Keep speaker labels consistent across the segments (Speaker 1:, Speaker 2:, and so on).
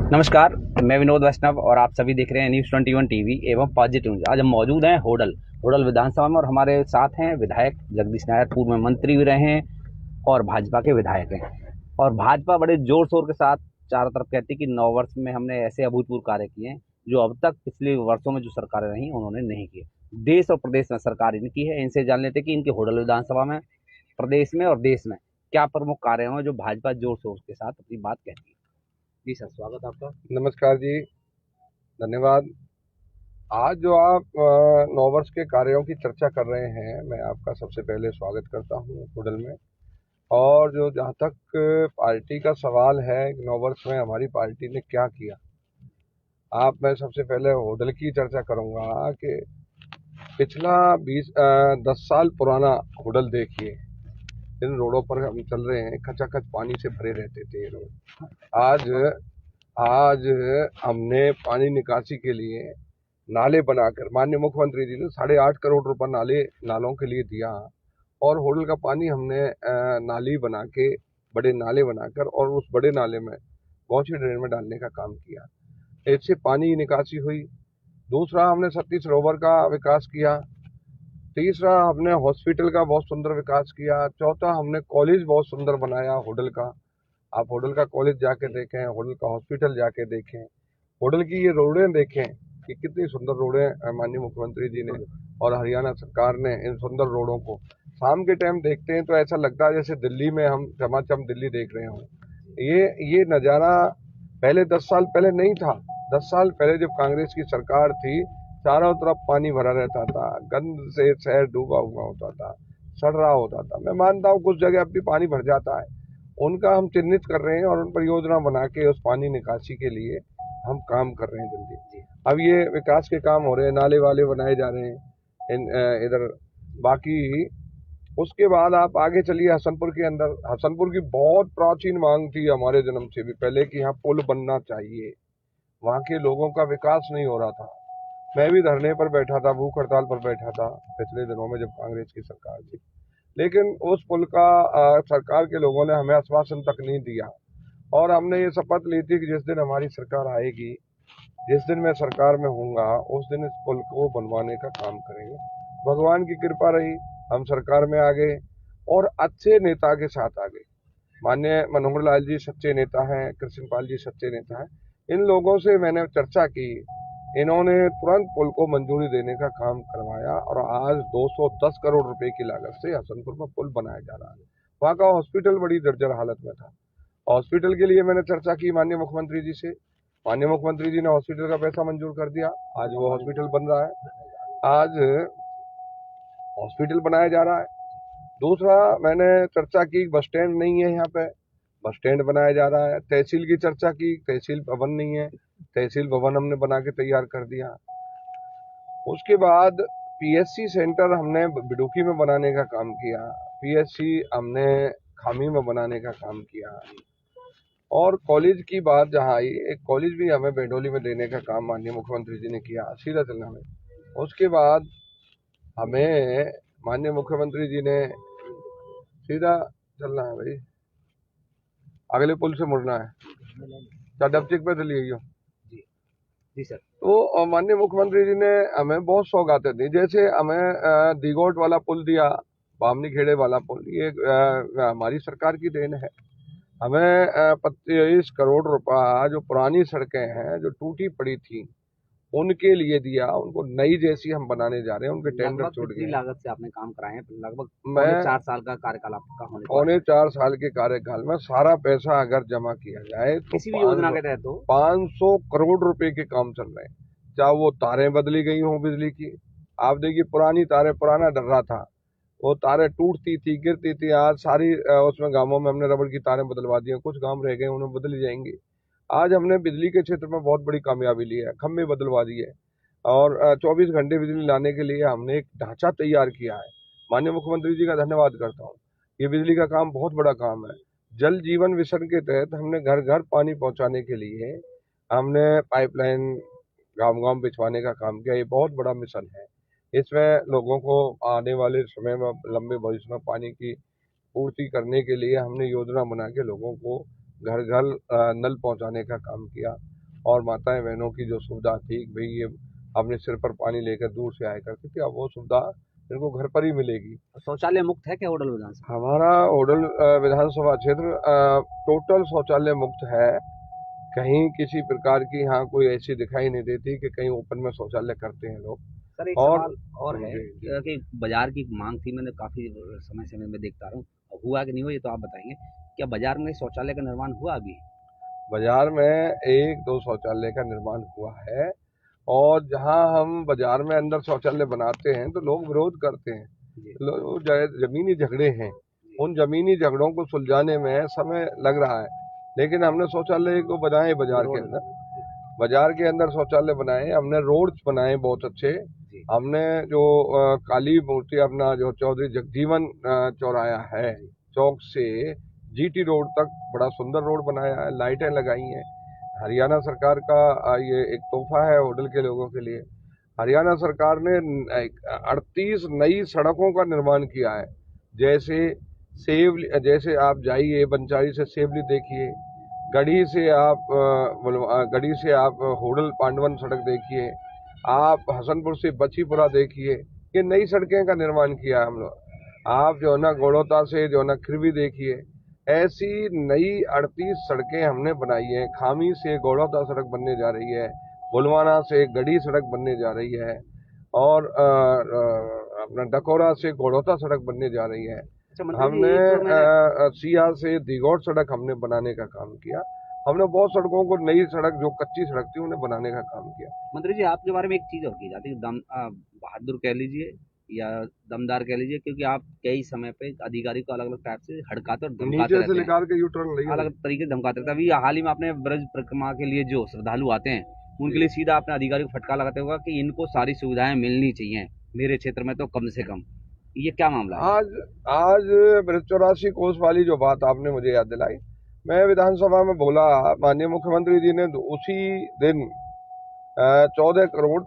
Speaker 1: नमस्कार। मैं विनोद वैष्णव और आप सभी देख रहे हैं न्यूज़ 21 टीवी एवं पॉजिटिव न्यूज। आज हम मौजूद हैं होडल विधानसभा में और हमारे साथ हैं विधायक जगदीश नायर, पूर्व में मंत्री भी रहे हैं और भाजपा के विधायक हैं। और भाजपा बड़े जोर शोर के साथ चारों तरफ कहती है कि 9 वर्ष में हमने ऐसे अभूतपूर्व कार्य किए हैं जो अब तक पिछले वर्षों में जो सरकारें रही उन्होंने नहीं किए। देश और प्रदेश में सरकार इनकी है। इनसे जान लेते कि इनके होडल विधानसभा में, प्रदेश में और देश में क्या प्रमुख कार्य हैं जो भाजपा जोर शोर के साथ अपनी बात कहती है। जी सर, स्वागत आपका।
Speaker 2: नमस्कार जी, धन्यवाद। आज जो आप 9 वर्ष के कार्यों की चर्चा कर रहे हैं, मैं आपका सबसे पहले स्वागत करता हूँ होडल में। और जो जहाँ तक पार्टी का सवाल है कि 9 वर्ष में हमारी पार्टी ने क्या किया, मैं सबसे पहले होडल की चर्चा करूँगा कि पिछला 10 साल पुराना होडल देखिए। इन रोडों पर हम चल रहे हैं, खचाखच पानी से भरे रहते थे ये रोड। आज आज हमने पानी निकासी के लिए नाले बनाकर, माननीय मुख्यमंत्री जी ने 8.5 करोड़ रुपए नालों के लिए दिया। और होडल का पानी हमने नाली बना के, बड़े नाले बनाकर, और उस बड़े नाले में गौची ड्रेन में डालने का काम किया। इससे पानी निकासी हुई। दूसरा, हमने सतीश सरोवर का विकास किया। तीसरा, हमने हॉस्पिटल का बहुत सुंदर विकास किया। चौथा, हमने कॉलेज बहुत सुंदर बनाया होडल का। आप होडल का कॉलेज जाके देखें, होडल का हॉस्पिटल जाके देखें, होडल की ये रोडें देखें कि कितनी सुंदर रोडें माननीय मुख्यमंत्री जी ने और हरियाणा सरकार ने इन सुंदर रोडों को शाम के टाइम देखते हैं तो ऐसा लगता है जैसे दिल्ली में हम चमाचम दिल्ली देख रहे हों। ये नज़ारा पहले 10 साल पहले नहीं था। 10 साल पहले जब कांग्रेस की सरकार थी, चारों तरफ पानी भरा रहता था, गंद से शहर डूबा हुआ होता था, सड़ रहा होता था। मैं मानता हूँ कुछ जगह अब भी पानी भर जाता है, उनका हम चिन्हित कर रहे हैं और उन पर योजना बना के उस पानी निकासी के लिए हम काम कर रहे हैं जल्दी। अब ये विकास के काम हो रहे हैं, नाले वाले बनाए जा रहे हैं इधर। बाकी उसके बाद आप आगे चलिए हसनपुर के अंदर। हसनपुर की बहुत प्राचीन मांग थी हमारे जन्म से भी पहले कि यहाँ पुल बनना चाहिए। वहाँ के लोगों का विकास नहीं हो रहा था। मैं भी धरने पर बैठा था, भूख हड़ताल पर बैठा था पिछले दिनों में जब कांग्रेस की सरकार थी। लेकिन उस पुल का सरकार के लोगों ने हमें आश्वासन तक नहीं दिया। और हमने ये शपथ ली थी कि जिस दिन हमारी सरकार आएगी, जिस दिन मैं सरकार में होऊंगा, उस दिन इस पुल को बनवाने का काम करेंगे। भगवान की कृपा रही, हम सरकार में आ गए और अच्छे नेता के साथ आ गए। माननीय मनोहर लाल जी सच्चे नेता हैं, कृष्णपाल जी सच्चे नेता हैं। इन लोगों से मैंने चर्चा की, इन्होंने तुरंत पुल को मंजूरी देने का काम करवाया और आज 210 करोड़ रुपए की लागत से हसनपुर में पुल बनाया जा रहा है। वहाँ का हॉस्पिटल बड़ी जर्जर हालत में था। हॉस्पिटल के लिए मैंने चर्चा की माननीय मुख्यमंत्री जी से। माननीय मुख्यमंत्री जी ने हॉस्पिटल का पैसा मंजूर कर दिया। आज वो हॉस्पिटल बन रहा है। आज हॉस्पिटल बनाया जा रहा है। दूसरा, मैंने चर्चा की बस स्टैंड नहीं है यहाँ पे, बस स्टैंड बनाया जा रहा है। तहसील की चर्चा की, तहसील भवन नहीं है, तहसील भवन हमने बना के तैयार कर दिया। उसके बाद पीएससी सेंटर हमने बिडुकी में बनाने का काम किया, पीएससी हमने खामी में बनाने का काम किया। और कॉलेज की बात जहाँ आई, एक कॉलेज भी हमें बेडोली में देने का काम माननीय मुख्यमंत्री जी ने किया, सीधा चलना में। उसके बाद हमें माननीय मुख्यमंत्री जी ने सीधा चलना है भाई, अगले पुल से मुड़ना है, डबचिक पे चलिए।
Speaker 1: जी सर।
Speaker 2: तो माननीय मुख्यमंत्री जी ने हमें बहुत सौगातें दी। जैसे हमें दिगोट वाला पुल दिया, बामनी खेड़े वाला पुल, ये हमारी सरकार की देन है। हमें 25 करोड़ रुपया जो पुरानी सड़कें हैं जो टूटी पड़ी थी उनके लिए दिया, उनको नई जैसी हम बनाने जा रहे हैं। उनके टेंडर छूट गए।
Speaker 1: लागत से आपने काम कराए हैं? लगभग
Speaker 2: मैं
Speaker 1: 4 साल का कार्यकाल आपका होने को
Speaker 2: पौने 4 साल के कार्यकाल में सारा पैसा अगर जमा किया जाए तो
Speaker 1: किसी भी योजना के तहत हो
Speaker 2: 500 करोड़ रुपए के काम चल रहे हैं। चाहे वो तारें बदली गई हों बिजली की, आप देखिए पुरानी तारें, पुराना डर्रा था, वो तारें टूटती थी, गिरती थी। आज सारी उसमें गांवों में हमने रबड़ की तारें बदलवा दी हैं। कुछ गांव रह गए, उन्हें बदली जाएंगी। आज हमने बिजली के क्षेत्र में बहुत बड़ी कामयाबी ली है, खम्भे बदलवा दिए और 24 घंटे बिजली लाने के लिए हमने एक ढांचा तैयार किया है। माननीय मुख्यमंत्री जी का धन्यवाद करता हूँ। ये बिजली का काम बहुत बड़ा काम है। जल जीवन मिशन के तहत हमने घर घर पानी पहुंचाने के लिए हमने पाइपलाइन गांव गांव बिछवाने का काम किया। ये बहुत बड़ा मिशन है। इसमें लोगों को आने वाले समय में, लंबे भविष्य में पानी की पूर्ति करने के लिए हमने योजना बना के लोगों को घर घर नल पहुंचाने का काम किया। और माताएं बहनों की जो सुविधा थी भाई ये अपने सिर पर पानी लेकर दूर से आया करती थी, अब वो सुविधा इनको घर पर ही मिलेगी।
Speaker 1: शौचालय मुक्त है क्या होडल विधानसभा?
Speaker 2: हमारा होडल विधानसभा क्षेत्र टोटल शौचालय मुक्त है। कहीं किसी प्रकार की यहाँ कोई ऐसी दिखाई नहीं देती कि कहीं ओपन में शौचालय करते हैं लोग।
Speaker 1: सर एक
Speaker 2: और
Speaker 1: सवाल और है कि बाजार की मांग थी, मैंने काफी समय से मैं देखता रहा हूँ, हुआ कि नहीं हुआ ये तो आप बताएंगे। क्या बाजार में शौचालय का निर्माण हुआ अभी?
Speaker 2: बाजार में 1-2 शौचालय का निर्माण हुआ है, और जहाँ हम बाजार में अंदर शौचालय बनाते हैं तो लोग विरोध करते हैं। जमीनी झगड़े हैं, उन जमीनी झगड़ों को सुलझाने में समय लग रहा है, लेकिन हमने शौचालय को बनाए बाजार के अंदर शौचालय बनाए, हमने रोड्स बनाए बहुत अच्छे। हमने जो काली मूर्ति अपना जो चौधरी जगजीवन चौराया है चौक से जीटी रोड तक बड़ा सुंदर रोड बनाया है, लाइटें लगाई हैं। हरियाणा सरकार का ये एक तोहफा है होडल के लोगों के लिए। हरियाणा सरकार ने 38 नई सड़कों का निर्माण किया है। जैसे आप जाइए बंचारी से सेवली देखिए, गढ़ी से आप होडल पांडवन सड़क देखिए, आप हसनपुर से बचीपुरा देखिए, ये नई सड़कें का निर्माण किया है हम लोग। आप जो है ना गौड़ौता से जो है ना खिरवी देखिए, ऐसी नई 38 सड़कें हमने बनाई हैं। खामी से गौड़ौता सड़क बनने जा रही है, बुलवाना से गढ़ी सड़क बनने जा रही है, और अपना डकोरा से गौड़ौता सड़क बनने जा रही है। हमने सिया से दिगौड़ सड़क हमने बनाने का काम किया। हमने बहुत सड़कों को, नई सड़क जो कच्ची सड़क थी उन्हें बनाने का काम किया।
Speaker 1: मंत्री जी आपके बारे में एक चीज और की जाती है, बहादुर कह लीजिए या दमदार कह लीजिए, क्योंकि आप कई समय पे अधिकारी को अलग अलग टाइप से हड़काते और धमकाते
Speaker 2: नीचे से निकाल के यूटर्न
Speaker 1: अलग तरीके से धमकाते रहते हैं। अभी हाल ही में आपने ब्रज परिक्रमा के लिए जो श्रद्धालु आते हैं उनके लिए सीधा आपने अधिकारी को फटकार लगाते होगा कि इनको सारी सुविधाएं मिलनी चाहिए मेरे क्षेत्र में तो कम से कम, ये क्या मामला है?
Speaker 2: आज ब्रज 84 कोस वाली जो बात आपने मुझे याद दिलाई, मैं विधानसभा में बोला, माननीय मुख्यमंत्री जी ने उसी दिन 14 करोड़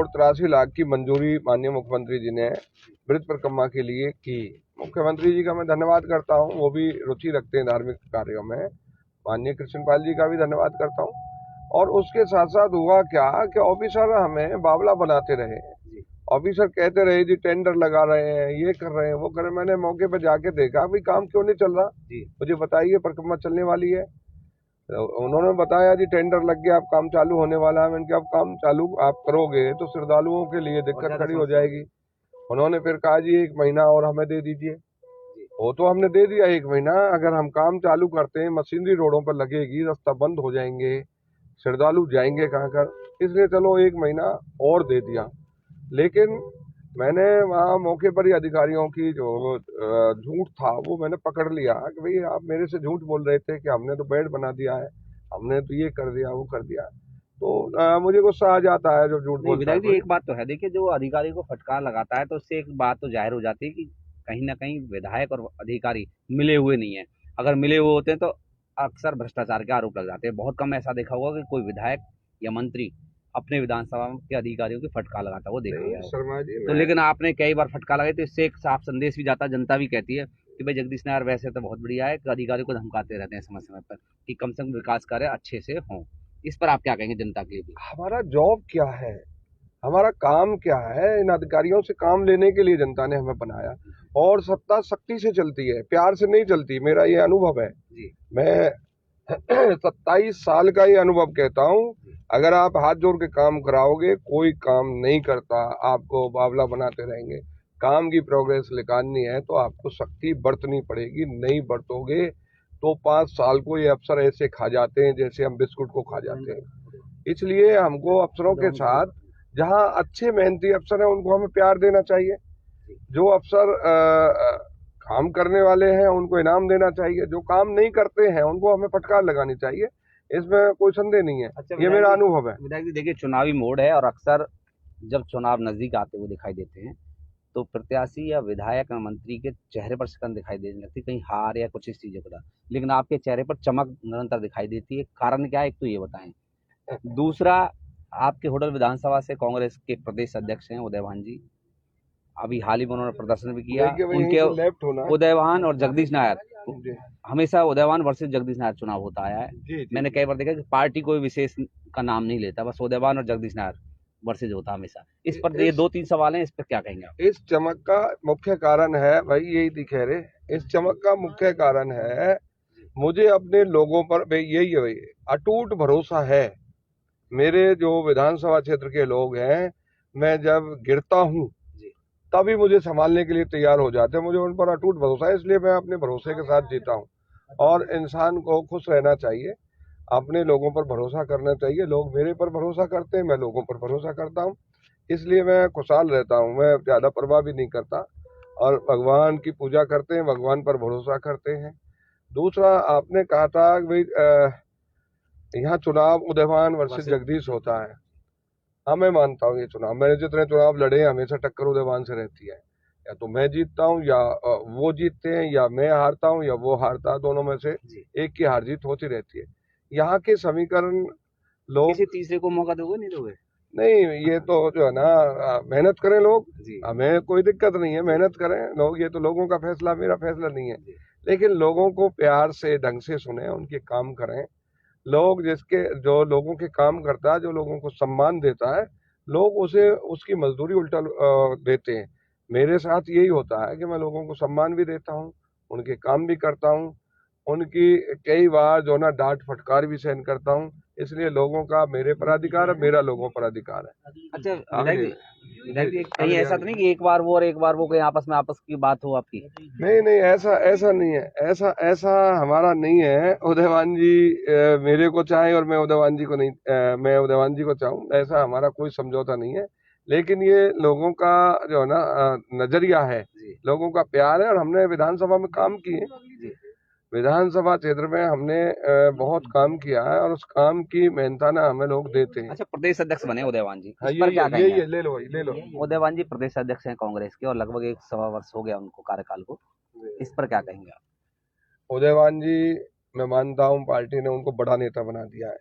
Speaker 2: 83 लाख की मंजूरी माननीय मुख्यमंत्री जी ने ब्रज परिक्रमा के लिए की। मुख्यमंत्री जी का मैं धन्यवाद करता हूं, वो भी रुचि रखते हैं धार्मिक कार्यों में। माननीय कृष्णपाल जी का भी धन्यवाद करता हूं। और उसके साथ साथ हुआ क्या कि ऑफिसर हमें बावला बनाते रहे। ऑफिसर कहते रहे जी टेंडर लगा रहे हैं, ये कर रहे हैं, वो कर रहे हैं। मैंने मौके पर जाके देखा भाई काम क्यों नहीं चल रहा, मुझे बताइए, परिक्रमा चलने वाली है। तो उन्होंने बताया जी टेंडर लग गया, अब काम चालू होने वाला है। मैंने कहा अब काम चालू आप करोगे तो श्रद्धालुओं के लिए दिक्कत खड़ी हो जाएगी। उन्होंने फिर कहा जी 1 महीना और हमें दे दीजिए। वो तो हमने दे दिया 1 महीना। अगर हम काम चालू करते हैं, मशीनरी रोडों पर लगेगी, रास्ता बंद हो जाएंगे, श्रद्धालु जाएंगे कहाँ कर, इसलिए चलो 1 महीना और दे दिया। लेकिन मैंने वहाँ मौके पर ही अधिकारियों की जो झूठ था वो मैंने पकड़ लिया कि भाई आप मेरे से झूठ बोल रहे थे कि हमने तो बेड बना दिया है, हमने तो ये कर दिया वो कर दिया। तो मुझे गुस्सा आ जाता है जो झूठ बोलता है।
Speaker 1: विधायक जी एक बात तो है, देखिए जो अधिकारी को फटकार लगाता है तो उससे एक बात तो जाहिर हो जाती है कि कहीं ना कहीं विधायक और अधिकारी मिले हुए नहीं है। अगर मिले हुए होते हैं तो अक्सर भ्रष्टाचार के आरोप लग जाते हैं। बहुत कम ऐसा देखा होगा कि कोई विधायक या मंत्री अपने विधानसभा के अधिकारियों की फटकार लगाता है, वो देखा गया
Speaker 2: शर्मा जी
Speaker 1: तो। लेकिन आपने कई बार फटकार लगाई तो इससे एक साफ संदेश भी जाता है, जनता भी कहती है कि भाई जगदीश नायर वैसे तो बहुत बढ़िया है, अधिकारियों को धमकाते रहते हैं समय समय पर कि कम से कम विकास कार्य अच्छे से हों। इस पर आप क्या कहेंगे जनता के लिए?
Speaker 2: हमारा जॉब क्या है, हमारा काम क्या है? इन अधिकारियों से काम लेने के लिए जनता ने हमें बनाया, और सत्ता सख्ती से चलती है, प्यार से नहीं चलती। मेरा ये अनुभव है जी। मैं 27 साल का ये अनुभव कहता हूँ। अगर आप हाथ जोड़ के काम कराओगे, कोई काम नहीं करता, आपको बावला बनाते रहेंगे। काम की प्रोग्रेस निकालनी है तो आपको सख्ती बरतनी पड़ेगी। नहीं बरतोगे तो 5 साल को ये अफसर ऐसे खा जाते हैं जैसे हम बिस्कुट को खा जाते हैं। इसलिए हमको अफसरों के साथ, जहाँ अच्छे मेहनती अफसर हैं उनको हमें प्यार देना चाहिए। जो अफसर काम करने वाले हैं उनको इनाम देना चाहिए, जो काम नहीं करते हैं उनको हमें फटकार लगानी चाहिए, इसमें कोई संदेह नहीं है। ये मेरा अनुभव है।
Speaker 1: विधायक जी देखिए चुनावी मोड है और अक्सर जब चुनाव नजदीक आते हुए दिखाई देते हैं तो प्रत्याशी या विधायक या मंत्री के चेहरे पर शिकन दिखाई देने लगती, कहीं हार या कुछ इस चीजों का, लेकिन आपके चेहरे पर चमक निरंतर दिखाई देती है। कारण क्या है, एक तो ये बताएं। दूसरा, आपके होडल विधानसभा से कांग्रेस के प्रदेश अध्यक्ष हैं उदयभान जी, अभी हाल ही में उन्होंने प्रदर्शन भी किया। उनके उदयभान और जगदीश नायर
Speaker 2: जी
Speaker 1: हमेशा उदयवान वर्सेस जगदीश नायर चुनाव होता आया है।
Speaker 2: जी जी
Speaker 1: मैंने कई बार देखा कि पार्टी कोई विशेष का नाम नहीं लेता, बस उदयवान और जगदीश नायर वर्सेज होता हमेशा। इस पर ये
Speaker 2: इस
Speaker 1: 2-3 सवाल हैं, इस पर क्या कहेंगे आप?
Speaker 2: इस चमक का मुख्य कारण है भाई, यही दिखे रहे, इस चमक का मुख्य कारण है मुझे अपने लोगों पर भाई, यही है भाई, अटूट भरोसा है। मेरे जो विधानसभा क्षेत्र के लोग हैं, मैं जब गिरता हूँ तभी मुझे संभालने के लिए तैयार हो जाते हैं। मुझे उन पर अटूट भरोसा है, इसलिए मैं अपने भरोसे के साथ जीता हूँ। और इंसान को खुश रहना चाहिए, अपने लोगों पर भरोसा करना चाहिए। लोग मेरे पर भरोसा करते हैं, मैं लोगों पर भरोसा करता हूँ, इसलिए मैं खुशहाल रहता हूँ। मैं ज़्यादा परवाह भी नहीं करता और भगवान की पूजा करते हैं, भगवान पर भरोसा करते हैं। दूसरा, आपने कहा था कि भाई यहाँ चुनाव उदयवान वर्सेस जगदीश होता है। हाँ, मैं मानता हूँ ये चुनाव, मैंने जितने चुनाव लड़े हैं हमेशा टक्कर उदयवान से रहती है। या तो मैं जीतता हूँ या वो जीतते हैं, या मैं हारता हूँ या वो हारता है, दोनों में से एक की हार जीत होती रहती है। यहाँ के समीकरण लोग
Speaker 1: किसी तीसरे को मौका दोगे नहीं दोगे?
Speaker 2: नहीं, ये तो जो है ना, मेहनत करें लोग,
Speaker 1: जी
Speaker 2: हमें कोई दिक्कत नहीं है, मेहनत करें लोग, ये तो लोगों का फैसला, मेरा फैसला नहीं है। लेकिन लोगों को प्यार से ढंग से सुने, उनके काम करें। लोग जो लोगों के काम करता है, जो लोगों को सम्मान देता है, लोग उसे उसकी मजदूरी उल्टा देते हैं। मेरे साथ यही होता है कि मैं लोगों को सम्मान भी देता हूँ, उनके काम भी करता हूँ, उनकी कई बार जो ना डांट फटकार भी सहन करता हूँ। इसलिए लोगों का मेरे पर अधिकार है, मेरा लोगों पर अधिकार है।
Speaker 1: अच्छा
Speaker 2: आगे
Speaker 1: विधायक जी, कहीं
Speaker 2: आगे
Speaker 1: ऐसा तो नहीं कि एक बार वो और एक बार वो, कहीं आपस की बात हो आपकी?
Speaker 2: नहीं नहीं, ऐसा ऐसा नहीं है, ऐसा ऐसा हमारा नहीं है। उदयवान जी मेरे को चाहे और मैं उदयवान जी को नहीं, मैं उदयवान जी को चाहूँ, ऐसा हमारा कोई समझौता नहीं है। लेकिन ये लोगों का जो है ना नजरिया है, लोगों का प्यार है, और हमने विधानसभा में काम किए, विधानसभा क्षेत्र में हमने बहुत काम किया है, और उस काम की मेहनताना हमें लोग देते हैं।
Speaker 1: अच्छा, प्रदेश अध्यक्ष बने उदयवान जी,
Speaker 2: हाँ,
Speaker 1: इस पर क्या
Speaker 2: ये
Speaker 1: कहेंगे आप?
Speaker 2: ले लो भाई, ले लो।
Speaker 1: उदयवान जी प्रदेश अध्यक्ष हैं कांग्रेस के, और लगभग 1 सवा वर्ष हो गया उनको कार्यकाल को। इस पर क्या कहेंगे आप?
Speaker 2: उदयवान जी, मैं मानता हूँ पार्टी ने उनको बड़ा नेता बना दिया है,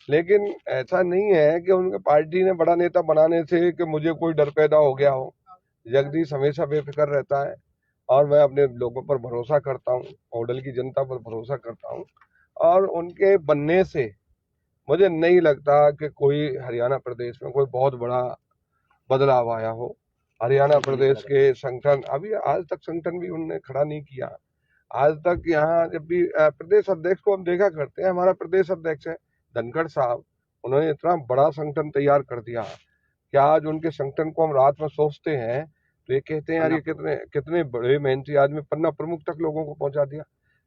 Speaker 2: लेकिन ऐसा नहीं है कि उनके पार्टी ने बड़ा नेता बनाने से कि मुझे कोई डर पैदा हो गया हो। जगदीश हमेशा बेफिक्र रहता है, और मैं अपने लोगों पर भरोसा करता हूँ, होडल की जनता पर भरोसा करता हूँ, और उनके बनने से मुझे नहीं लगता कि कोई हरियाणा प्रदेश में कोई बहुत बड़ा बदलाव आया हो। हरियाणा प्रदेश के संगठन, अभी आज तक संगठन भी उन्होंने खड़ा नहीं किया। आज तक यहाँ जब भी प्रदेश अध्यक्ष को हम देखा करते हैं, हमारा प्रदेश अध्यक्ष है धनखड़ साहब, उन्होंने इतना बड़ा संगठन तैयार कर दिया कि आज उनके संगठन को हम रात में सोचते हैं तो ये कहते हैं यार, ये कितने कितने बड़े मेहनती आदमी, पन्ना प्रमुख तक लोगों को पहुंचा दिया।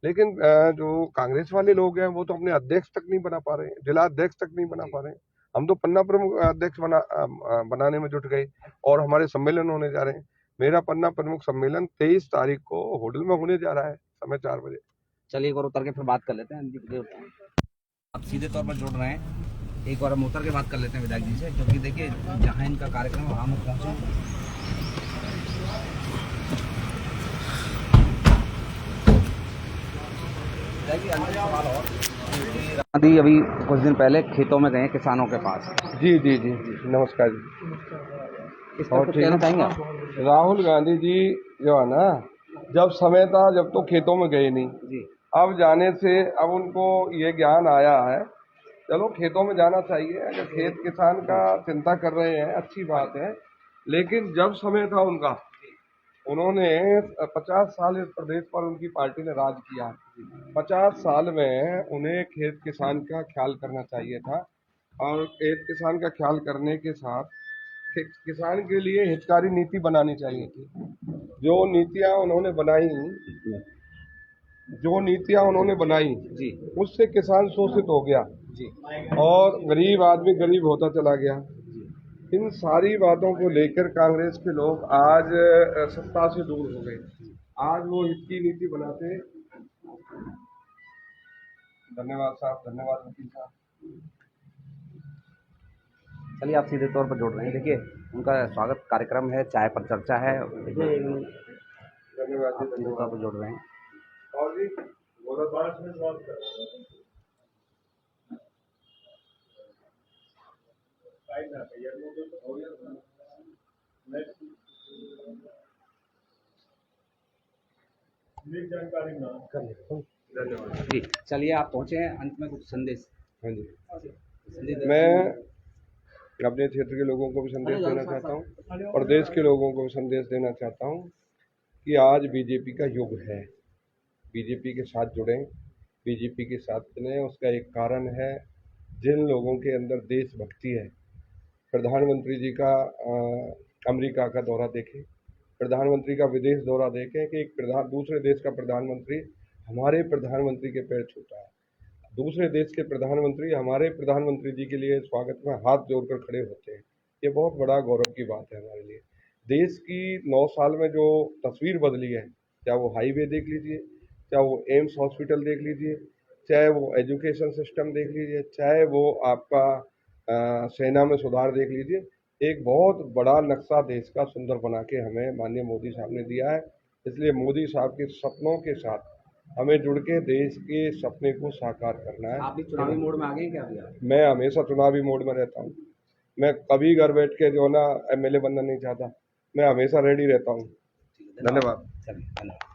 Speaker 2: लेकिन जो कांग्रेस वाले लोग हैं वो तो अपने अध्यक्ष तक नहीं बना पा रहे हैं, जिला अध्यक्ष तक नहीं बना पा रहे हैं। हम तो पन्ना प्रमुख अध्यक्ष बनाने में जुट गए, और हमारे सम्मेलन होने जा रहे हैं। मेरा पन्ना प्रमुख सम्मेलन 23 तारीख को होटल में होने जा रहा है, समय 4 बजे।
Speaker 1: चलिए एक बार उतर के फिर बात कर लेते हैं। आप सीधे तौर पर जुड़ रहे हैं, एक बार हम उतर के बात कर लेते हैं विधायक जी से, क्योंकि देखिए जहाँ इनका कार्यक्रम है वहाँ मैं पहुँचे। गांधी अभी कुछ दिन पहले खेतों में गए किसानों के पास।
Speaker 2: जी जी जी जी, नमस्कार जी।
Speaker 1: इस पर कुछ कहना चाहेंगे आप?
Speaker 2: राहुल गांधी जी जो है ना, जब समय था जब तो खेतों में गए नहीं
Speaker 1: जी,
Speaker 2: अब जाने से अब उनको ये ज्ञान आया है, चलो खेतों में जाना चाहिए। अगर खेत किसान का चिंता कर रहे हैं, अच्छी बात है। लेकिन जब समय था उनका, उन्होंने 50 साल इस प्रदेश पर उनकी पार्टी ने राज किया। 50 साल में उन्हें खेत किसान का ख्याल करना चाहिए था, और खेत किसान का ख्याल करने के साथ किसान के लिए हितकारी नीति बनानी चाहिए थी। जो नीतियां उन्होंने बनाई जो नीतियां उन्होंने बनाई
Speaker 1: जी,
Speaker 2: उससे किसान शोषित हो गया,
Speaker 1: जी,
Speaker 2: और गरीब आदमी गरीब होता चला गया। इन सारी बातों को लेकर कांग्रेस के लोग आज सत्ता से दूर हो गए। आज वो हित की नीति बनाते। धन्यवाद साहब, धन्यवाद वकील साहब।
Speaker 1: चलिए आप सीधे तौर पर जुड़ रहे हैं। देखिए उनका स्वागत कार्यक्रम है, चाय पर चर्चा है।
Speaker 2: धन्यवाद
Speaker 1: आप
Speaker 2: जी,
Speaker 1: सीधे तौर
Speaker 2: धन्यवाद।
Speaker 1: पर जुड़ रहे हैं।
Speaker 2: और जी गोरखपाल में स्वागत कर रहा हूं।
Speaker 1: जी चलिए, आप पहुंचे हैं, अंत में कुछ संदेश
Speaker 2: हाँ जी,
Speaker 1: संदेश
Speaker 2: मैं अपने क्षेत्र के लोगों को भी संदेश देना चाहता हूँ और देश के लोगों को भी संदेश देना चाहता हूँ कि आज बीजेपी का युग है। बीजेपी के साथ जुड़ें, बीजेपी के साथ चलें। उसका एक कारण है, जिन लोगों के अंदर देशभक्ति है। प्रधानमंत्री जी का अमेरिका का दौरा देखें, प्रधानमंत्री का विदेश दौरा देखें कि एक दूसरे देश का प्रधानमंत्री हमारे प्रधानमंत्री के पैर छूता है, दूसरे देश के प्रधानमंत्री हमारे प्रधानमंत्री जी के लिए स्वागत में हाथ जोड़कर खड़े होते हैं। ये बहुत बड़ा गौरव की बात है हमारे लिए। देश की 9 साल में जो तस्वीर बदली है, चाहे वो हाईवे देख लीजिए, चाहे वो एम्स हॉस्पिटल देख लीजिए, चाहे वो एजुकेशन सिस्टम देख लीजिए, चाहे वो आपका सेना में सुधार देख लीजिए। एक बहुत बड़ा नक्शा देश का सुंदर बना के हमें माननीय मोदी साहब ने दिया है। इसलिए मोदी साहब के सपनों के साथ हमें जुड़ के देश के सपने को साकार करना है।
Speaker 1: आप भी चुनावी मोड में आ गए हैं क्या अभी आप?
Speaker 2: मैं हमेशा चुनावी मोड में रहता हूँ। मैं कभी घर बैठ के जो है ना एमएलए बनना नहीं चाहता। मैं हमेशा रेडी रहता हूँ। धन्यवाद।
Speaker 1: चलिए, धन्यवाद।